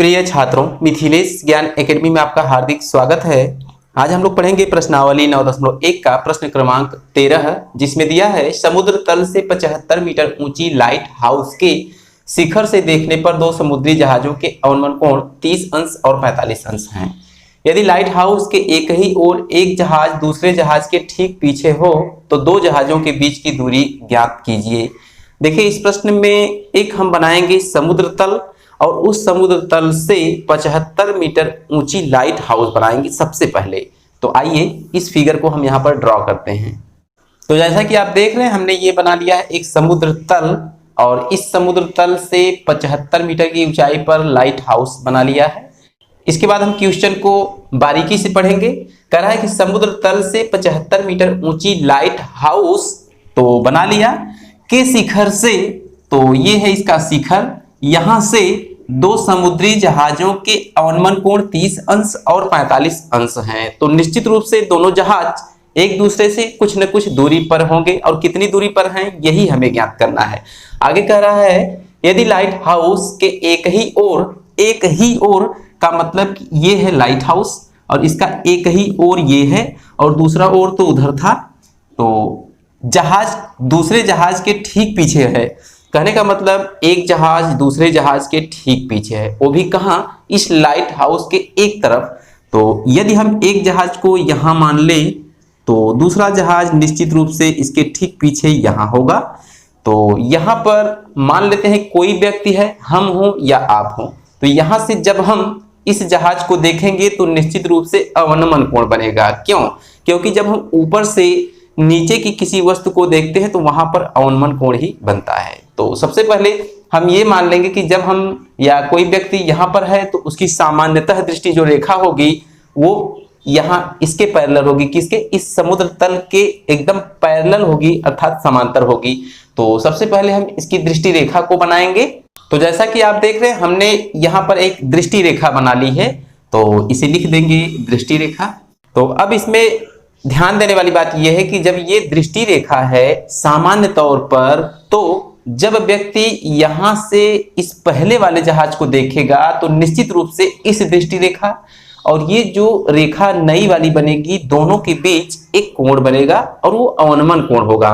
प्रिय छात्रों, मिथिलेश ज्ञान एकेडमी में आपका हार्दिक स्वागत है। आज हम लोग पढ़ेंगे प्रश्नावली 9.1 का प्रश्न क्रमांक 13, जिसमें दिया है समुद्र तल से 75 मीटर ऊंची लाइट हाउस के शिखर से देखने पर दो समुद्री जहाजों के अवनमन कोण 30 अंश और 45 अंश हैं। यदि लाइट हाउस के एक ही ओर एक जहाज दूसरे जहाज के ठीक पीछे हो तो दो जहाजों के बीच की दूरी ज्ञात कीजिए। देखिए, इस प्रश्न में एक हम बनाएंगे समुद्र तल और उस समुद्र तल से 75 मीटर ऊंची लाइट हाउस बनाएंगे सबसे पहले। तो आइए इस फिगर को हम यहाँ पर ड्रॉ करते हैं। तो जैसा कि आप देख रहे हैं, हमने ये बना लिया है एक समुद्र तल और इस समुद्र तल से 75 मीटर की ऊंचाई पर लाइट हाउस बना लिया है। इसके बाद हम क्वेश्चन को बारीकी से पढ़ेंगे। कह रहा है कि समुद्र तल से 75 मीटर ऊंची लाइट हाउस तो बना लिया के शिखर से, तो ये है इसका शिखर, यहां से दो समुद्री जहाजों के अवनमन कोण 30 अंश और 45 अंश हैं। तो निश्चित रूप से दोनों जहाज एक दूसरे से कुछ न कुछ दूरी पर होंगे और कितनी दूरी पर हैं यही हमें ज्ञात करना है। आगे कह रहा है यदि लाइट हाउस के एक ही ओर का मतलब ये है लाइट हाउस और इसका एक ही ओर ये है और दूसरा ओर तो उधर था, तो जहाज दूसरे जहाज के ठीक पीछे है। कहने का मतलब एक जहाज दूसरे जहाज के ठीक पीछे है, वो भी कहाँ, इस लाइट हाउस के एक तरफ। तो यदि हम एक जहाज को यहाँ मान ले तो दूसरा जहाज निश्चित रूप से इसके ठीक पीछे यहाँ होगा। तो यहाँ पर मान लेते हैं कोई व्यक्ति है, हम हो या आप हो। तो यहाँ से जब हम इस जहाज को देखेंगे तो निश्चित रूप से अवनमन कोण बनेगा। क्यों? क्योंकि जब हम ऊपर से नीचे की किसी वस्तु को देखते हैं तो वहां पर अवनमन कोण ही बनता है। तो सबसे पहले हम ये मान लेंगे कि जब हम या कोई व्यक्ति यहाँ पर है तो उसकी सामान्यतः दृष्टि जो रेखा होगी वो यहाँ इसके पैरेलल होगी, किसके, इस समुद्र तल के एकदम पैरेलल होगी अर्थात समांतर होगी। तो सबसे पहले हम इसकी दृष्टि रेखा को बनाएंगे। तो जैसा कि आप देख रहे हैं, हमने यहाँ पर एक दृष्टि रेखा बना ली है, तो इसे लिख देंगे दृष्टि रेखा। तो अब इसमें ध्यान देने वाली बात यह है कि जब ये दृष्टि रेखा है सामान्य तौर पर, तो जब व्यक्ति यहां से इस पहले वाले जहाज को देखेगा तो निश्चित रूप से इस दृष्टि रेखा और ये जो रेखा नई वाली बनेगी दोनों के बीच एक कोण बनेगा और वो अवनमन कोण होगा।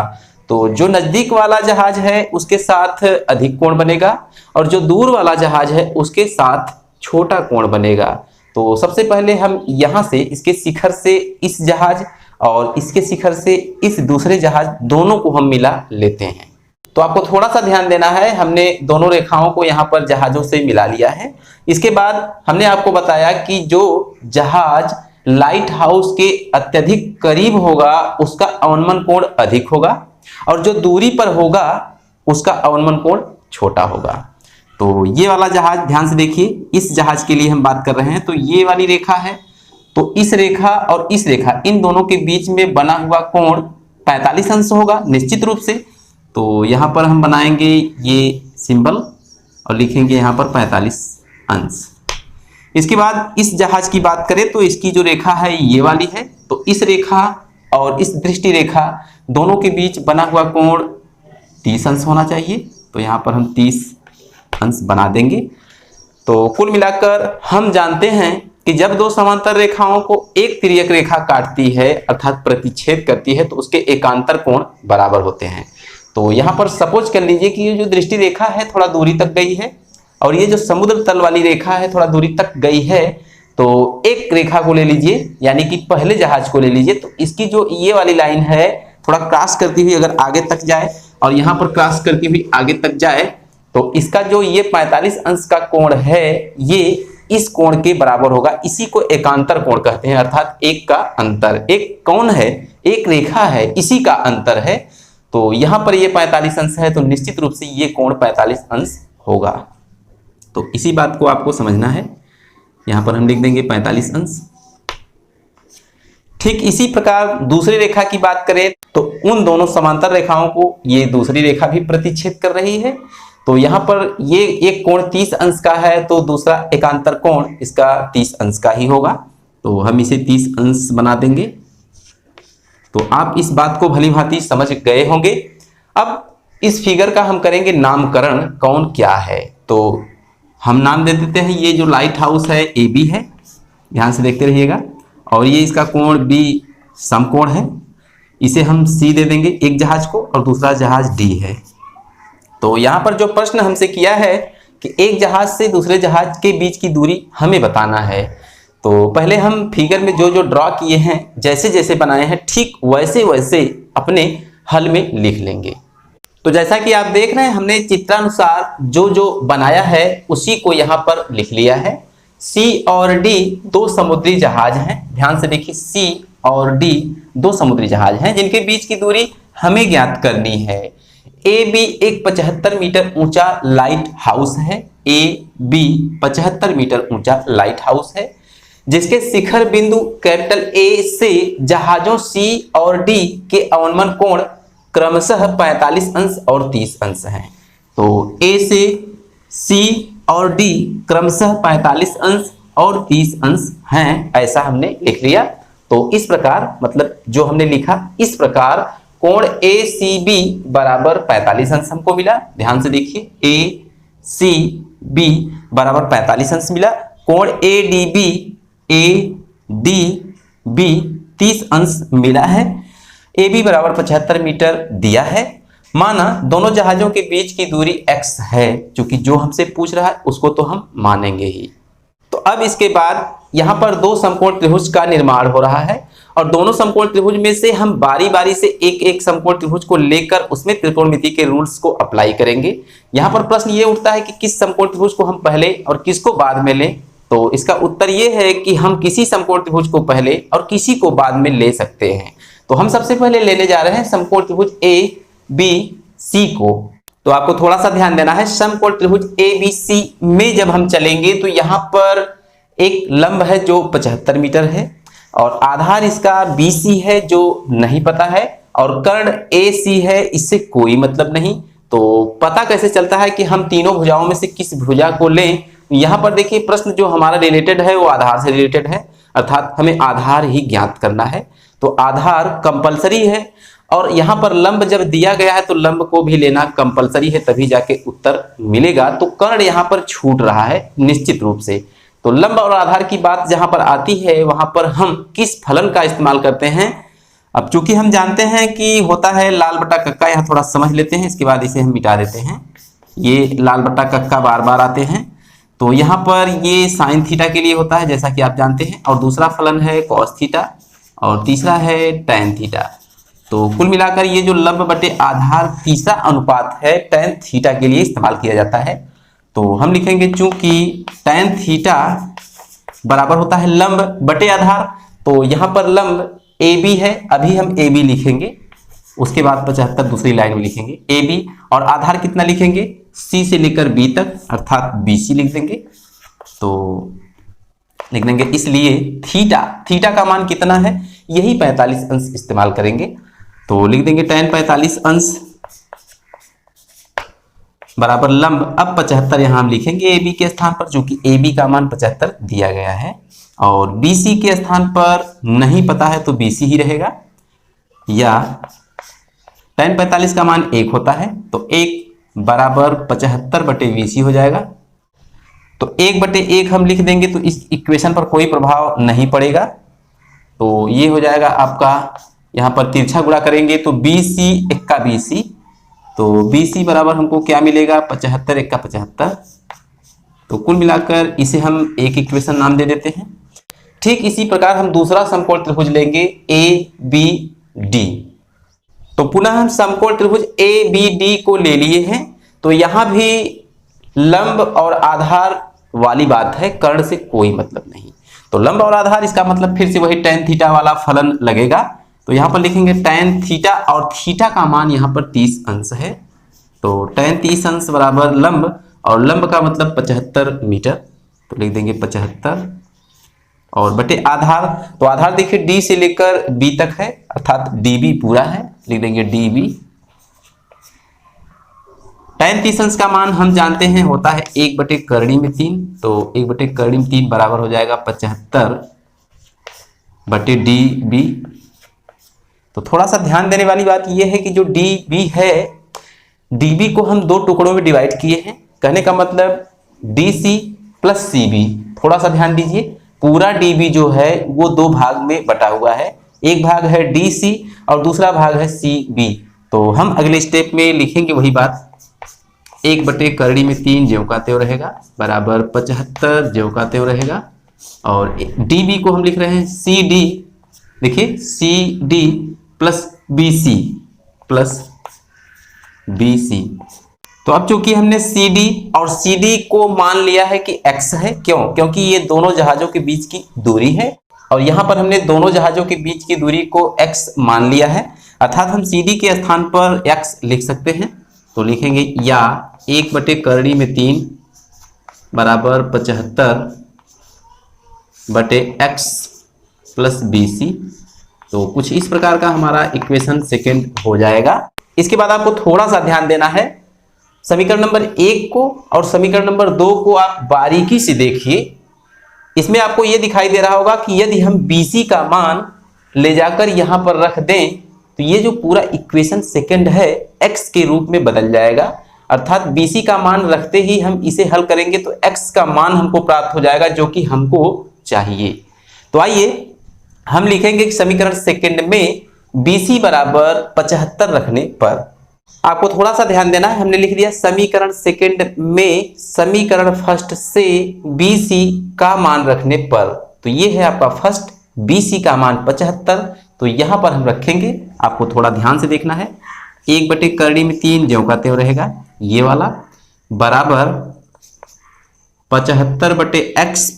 तो जो नजदीक वाला जहाज है उसके साथ अधिक कोण बनेगा और जो दूर वाला जहाज है उसके साथ छोटा कोण बनेगा। तो सबसे पहले हम यहाँ से इसके शिखर से इस जहाज और इसके शिखर से इस दूसरे जहाज दोनों को हम मिला लेते हैं। तो आपको थोड़ा सा ध्यान देना है, हमने दोनों रेखाओं को यहाँ पर जहाजों से मिला लिया है। इसके बाद हमने आपको बताया कि जो जहाज लाइट हाउस के अत्यधिक करीब होगा उसका अवनमन कोण अधिक होगा और जो दूरी पर होगा उसका अवनमन कोण छोटा होगा। तो ये वाला जहाज ध्यान से देखिए, इस जहाज के लिए हम बात कर रहे हैं। तो ये वाली रेखा है, तो इस रेखा और इस रेखा इन दोनों के बीच में बना हुआ कोण 45 अंश होगा निश्चित रूप से। तो यहाँ पर हम बनाएंगे ये सिंबल और लिखेंगे यहाँ पर 45 अंश। इसके बाद इस जहाज की बात करें तो इसकी जो रेखा है ये वाली है, तो इस रेखा और इस दृष्टि रेखा दोनों के बीच बना हुआ कोण 30 अंश होना चाहिए। तो यहाँ पर हम 30 अंश बना देंगे। तो कुल मिलाकर हम जानते हैं कि जब दो समांतर रेखाओं को एक तिर्यक रेखा काटती है अर्थात प्रतिच्छेद करती है तो उसके एकांतर कोण बराबर होते हैं। तो यहाँ पर सपोज कर लीजिए कि ये जो दृष्टि रेखा है थोड़ा दूरी तक गई है और ये जो समुद्र तल वाली रेखा है थोड़ा दूरी तक गई है। तो एक रेखा को ले लीजिए, यानी कि पहले जहाज को ले लीजिए। तो इसकी जो ये वाली लाइन है थोड़ा क्रॉस करती हुई अगर आगे तक जाए और यहाँ पर क्रॉस करती हुई आगे तक जाए तो इसका जो ये 45 अंश का कोण है ये इस कोण के बराबर होगा। इसी को एकांतर कोण कहते हैं, अर्थात एक का अंतर। एक कौन है, एक रेखा है, इसी का अंतर है। तो यहाँ पर ये 45 अंश है तो निश्चित रूप से ये कोण 45 अंश होगा। तो इसी बात को आपको समझना है। यहाँ पर हम लिख देंगे 45 अंश। ठीक इसी प्रकार दूसरी रेखा की बात करें तो उन दोनों समांतर रेखाओं को ये दूसरी रेखा भी प्रतिच्छेद कर रही है। तो यहाँ पर ये एक कोण 30 अंश का है तो दूसरा एकांतर कोण इसका 30 अंश का ही होगा। तो हम इसे 30 अंश बना देंगे। तो आप इस बात को भली भांति समझ गए होंगे। अब इस फिगर का हम करेंगे नामकरण, कौन क्या है। तो हम नाम दे देते हैं, ये जो लाइट हाउस है ए बी है, ध्यान से देखते रहिएगा, और ये इसका कोण बी समकोण है, इसे हम सी दे देंगे एक जहाज को, और दूसरा जहाज डी है। तो यहाँ पर जो प्रश्न हमसे किया है कि एक जहाज से दूसरे जहाज के बीच की दूरी हमें बताना है, तो पहले हम फिगर में जो जो ड्रॉ किए हैं, जैसे जैसे बनाए हैं, ठीक वैसे वैसे अपने हल में लिख लेंगे। तो जैसा कि आप देख रहे हैं, हमने चित्रानुसार जो जो बनाया है उसी को यहाँ पर लिख लिया है। सी और डी दो समुद्री जहाज हैं, ध्यान से देखिए, सी और डी दो समुद्री जहाज हैं जिनके बीच की दूरी हमें ज्ञात करनी है। ए बी एक 75 मीटर ऊंचा लाइट हाउस है, ए बी 75 मीटर ऊंचा लाइट हाउस है, जिसके शिखर बिंदु कैपिटल ए से जहाजों सी और डी के अवनमन कोण क्रमशः 45 अंश और 30 अंश हैं। तो ए से सी और डी क्रमशः 45 अंश और 30 अंश हैं, ऐसा हमने लिख लिया। तो इस प्रकार, मतलब जो हमने लिखा इस प्रकार, कोण ए सी बी बराबर 45 अंश हमको मिला। ध्यान से देखिए, ए सी बी बराबर 45 अंश मिला। कोण ए डी बी 30 अंश मिला है। ए बी बराबर 75 मीटर दिया है। माना दोनों जहाजों के बीच की दूरी x है, क्योंकि जो हमसे पूछ रहा है उसको तो हम मानेंगे ही। तो अब इसके बाद यहाँ पर दो समकोण त्रिभुज का निर्माण हो रहा है, और दोनों समकोण त्रिभुज में से हम बारी बारी से एक एक समकोण त्रिभुज को लेकर उसमें त्रिकोणमिति के रूल्स को अप्लाई करेंगे। यहाँ पर प्रश्न ये उठता है कि किस समकोण त्रिभुज को हम पहले और किसको बाद में लें। तो इसका उत्तर ये है कि हम किसी समकोण त्रिभुज को पहले और किसी को बाद में ले सकते हैं। तो हम सबसे पहले लेने जा रहे हैं समकोण त्रिभुज ए बी सी को। तो आपको थोड़ा सा ध्यान देना है, समकोण त्रिभुज ए बी सी में जब हम चलेंगे तो यहाँ पर एक लंब है जो 75 मीटर है, और आधार इसका बी सी है जो नहीं पता है, और कर्ण ए सी है, इससे कोई मतलब नहीं। तो पता कैसे चलता है कि हम तीनों भुजाओं में से किस भुजा को लें। यहाँ पर देखिए, प्रश्न जो हमारा रिलेटेड है वो आधार से रिलेटेड है, अर्थात हमें आधार ही ज्ञात करना है। तो आधार कंपलसरी है, और यहाँ पर लंब जब दिया गया है तो लंब को भी लेना कंपलसरी है, तभी जाके उत्तर मिलेगा। तो कर्ण यहाँ पर छूट रहा है निश्चित रूप से। तो लंब और आधार की बात जहां पर आती है वहां पर हम किस फलन का इस्तेमाल करते हैं। अब चूंकि हम जानते हैं कि होता है लाल बटा कक्का, यहाँ थोड़ा समझ लेते हैं, इसके बाद इसे हम मिटा देते हैं। ये लाल बटा कक्का बार बार आते हैं, तो यहाँ पर ये साइन थीटा के लिए होता है जैसा कि आप जानते हैं, और दूसरा फलन है कॉस थीटा, और तीसरा है टैन थीटा। तो कुल मिलाकर ये जो लंब बटे आधार तीसरा अनुपात है टैन थीटा के लिए इस्तेमाल किया जाता है। तो हम लिखेंगे चूंकि टैन थीटा बराबर होता है लंब बटे आधार, तो यहाँ पर लंब ए बी है, अभी हम ए बी लिखेंगे, उसके बाद 75 दूसरी लाइन में लिखेंगे ए बी, और आधार कितना लिखेंगे सी से लेकर बी तक, अर्थात बी सी लिख देंगे। तो लिख देंगे, इसलिए थीटा का मान कितना है, यही 45 अंश इस्तेमाल करेंगे। तो लिख देंगे टैन 45 अंश बराबर लंब, अब 75 यहां हम लिखेंगे ए बी के स्थान पर, चूंकि ए बी का मान 75 दिया गया है, और बी सी के स्थान पर नहीं पता है तो बी सी ही रहेगा, या टैन 45 का मान 1 होता है, तो 1 बराबर 75 बटे बी सी हो जाएगा। तो 1 बटे 1 हम लिख देंगे, तो इस इक्वेशन पर कोई प्रभाव नहीं पड़ेगा। तो ये हो जाएगा आपका, यहाँ पर तिरछा गुणा करेंगे तो बी सी इक्का बी सी, तो बी सी बराबर हमको क्या मिलेगा 75 इक्का 75। तो कुल मिलाकर इसे हम एक इक्वेशन नाम दे देते हैं। ठीक इसी प्रकार हम दूसरा समकोण त्रिभुज लेंगे ए बी डी। तो पुनः हम समकोण त्रिभुज ए बी डी को ले लिए हैं, तो यहां भी लंब और आधार वाली बात है, कर्ण से कोई मतलब नहीं। तो लंब और आधार, इसका मतलब फिर से वही टैन थीटा वाला फलन लगेगा। तो यहां पर लिखेंगे टैन थीटा, और थीटा का मान यहां पर 30 अंश है, तो टैन 30 अंश बराबर लंब, और लंब का मतलब 75 मीटर, तो लिख देंगे 75 और बटे आधार। तो आधार देखिए डी से लेकर बी तक है, अर्थात डी बी पूरा है, लिख देंगे डी बी। टैन 30 अंश का मान हम जानते हैं होता है 1 बटे करणी में 3, तो 1 बटे करणी में 3 बराबर हो जाएगा 75 बटे डी बी। तो थोड़ा सा ध्यान देने वाली बात यह है कि जो डी बी है, डी बी को हम 2 टुकड़ों में डिवाइड किए हैं। कहने का मतलब DC प्लस CB। थोड़ा सा ध्यान दीजिए, पूरा DB जो है वो दो भाग में बटा हुआ है, एक भाग है DC और दूसरा भाग है CB। तो हम अगले स्टेप में लिखेंगे वही बात, 1/3 ज्यों का त्यों रहेगा बराबर 75 ज्यों का त्यों रहेगा। और DB को हम लिख रहे हैं CD, देखिए CD प्लस BC। तो अब चूंकि हमने CD और CD को मान लिया है कि x है, क्योंकि ये दोनों जहाजों के बीच की दूरी है और यहाँ पर हमने दोनों जहाजों के बीच की दूरी को x मान लिया है, अर्थात हम CD के स्थान पर x लिख सकते हैं। तो लिखेंगे या 1/3 बराबर 75/x प्लस BC। तो कुछ इस प्रकार का हमारा इक्वेशन सेकंड हो जाएगा। इसके बाद आपको थोड़ा सा ध्यान देना है, समीकरण नंबर 1 को और समीकरण नंबर 2 को आप बारीकी से देखिए। इसमें आपको यह दिखाई दे रहा होगा कि यदि हम BC का मान ले जाकर यहां पर रख दें तो ये जो पूरा इक्वेशन सेकंड है x के रूप में बदल जाएगा, अर्थात BC का मान रखते ही हम इसे हल करेंगे तो x का मान हमको प्राप्त हो जाएगा जो कि हमको चाहिए। तो आइए हम लिखेंगे कि समीकरण सेकंड में BC बराबर 75 रखने पर, आपको थोड़ा सा ध्यान देना है, हमने लिख दिया समीकरण सेकंड में समीकरण फर्स्ट से BC का मान रखने पर। तो ये है आपका फर्स्ट, BC का मान 75, तो यहां पर हम रखेंगे, आपको थोड़ा ध्यान से देखना है, 1/3 ज्यों का त्यों रहेगा ये वाला बराबर 75/x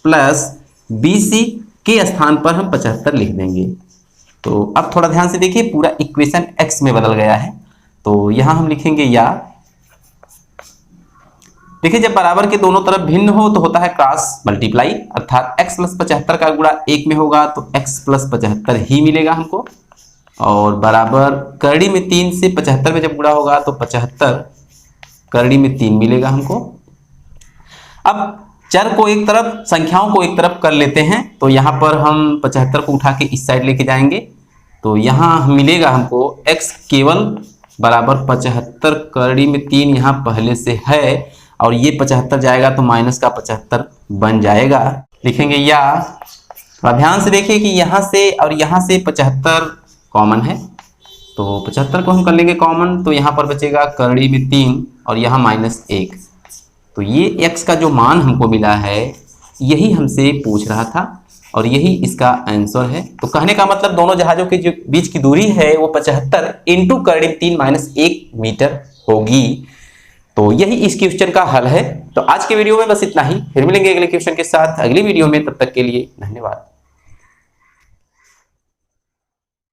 प्लस BC के स्थान पर हम 75 लिख देंगे। तो अब थोड़ा ध्यान से देखिए, पूरा इक्वेशन x में बदल गया है। तो यहां हम लिखेंगे या, देखिए जब बराबर के दोनों तरफ भिन्न हो तो होता है क्रॉस मल्टीप्लाई, अर्थात x प्लस 75 का गुणा 1 में होगा तो x प्लस 75 ही मिलेगा हमको, और बराबर 3 से 75 में जब गुणा होगा तो 75 3 मिलेगा हमको। अब चर को एक तरफ, संख्याओं को एक तरफ कर लेते हैं, तो यहाँ पर हम 75 को उठा के इस साइड लेके जाएंगे, तो यहाँ मिलेगा हमको x केवल बराबर 75 यहाँ पहले से है और ये 75 जाएगा तो माइनस का 75 बन जाएगा। लिखेंगे या, ध्यान से देखिए कि यहाँ से और यहाँ से 75 कॉमन है, तो 75 को हम कर लेंगे कॉमन, तो यहाँ पर बचेगा 3 और यहाँ -1। तो ये x का जो मान हमको मिला है यही हमसे पूछ रहा था और यही इसका आंसर है। तो कहने का मतलब दोनों जहाजों के जो बीच की दूरी है वो 75 इंटू 3 - 1 मीटर होगी। तो यही इस क्वेश्चन का हल है। तो आज के वीडियो में बस इतना ही, फिर मिलेंगे अगले क्वेश्चन के साथ अगली वीडियो में, तब तक के लिए धन्यवाद।